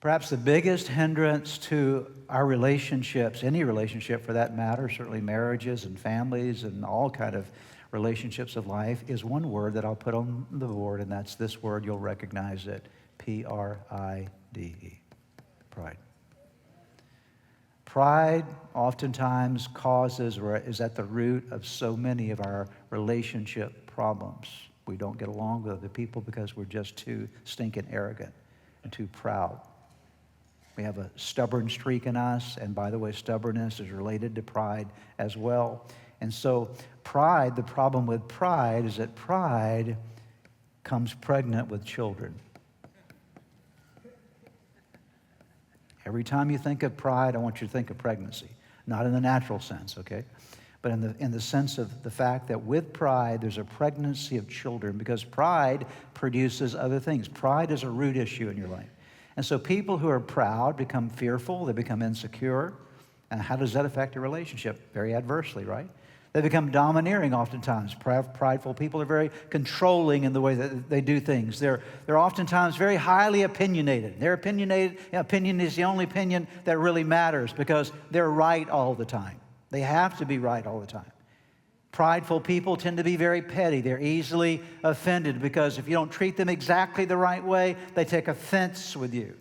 Perhaps the biggest hindrance to our relationships, any relationship for that matter, certainly marriages and families and all kind of relationships of life, is one word that I'll put on the board, and that's this word. You'll recognize it, P-R-I-D-E, pride. Pride oftentimes causes or is at the root of so many of our relationship problems. We don't get along with other people because we're just too stinking arrogant and too proud. We have a stubborn streak in us, and by the way, stubbornness is related to pride as well. And so pride, the problem with pride is that pride comes pregnant with children. Every time you think of pride, I want you to think of pregnancy. Not in the natural sense, okay? But in the sense of the fact that with pride, there's a pregnancy of children because pride produces other things. Pride is a root issue in your life. And so people who are proud become fearful, they become insecure. And how does that affect a relationship? Very adversely, right? They become domineering oftentimes. Prideful people are very controlling in the way that they do things. They're oftentimes very highly opinionated. Their opinion is the only opinion that really matters because they're right all the time. They have to be right all the time. Prideful people tend to be very petty. They're easily offended because if you don't treat them exactly the right way, they take offense with you.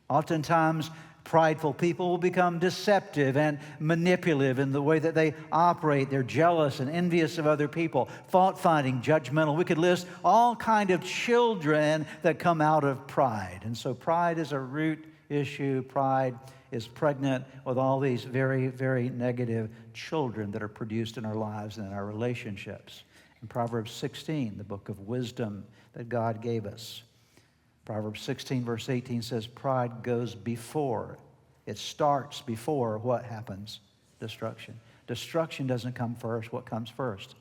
Oftentimes, prideful people will become deceptive and manipulative in the way that they operate. They're jealous and envious of other people, fault-finding, judgmental. We could list all kind of children that come out of pride. And so pride is a root issue. Pride is pregnant with all these very, very negative children that are produced in our lives and in our relationships. In Proverbs 16, the book of wisdom that God gave us, Proverbs 16, verse 18 says, pride goes before. It starts before what happens? Destruction. Destruction doesn't come first. What comes first?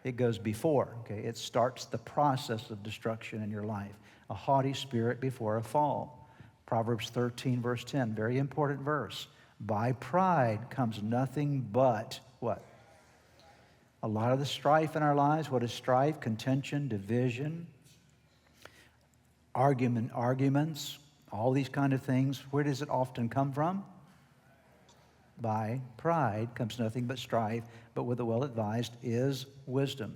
It goes before. Okay? It starts the process of destruction in your life. A haughty spirit before a fall. Proverbs 13, verse 10, very important verse. By pride comes nothing but what? A lot of the strife in our lives. What is strife? Contention, division, arguments, all these kind of things. Where does it often come from? By pride comes nothing but strife, but with the well-advised is wisdom.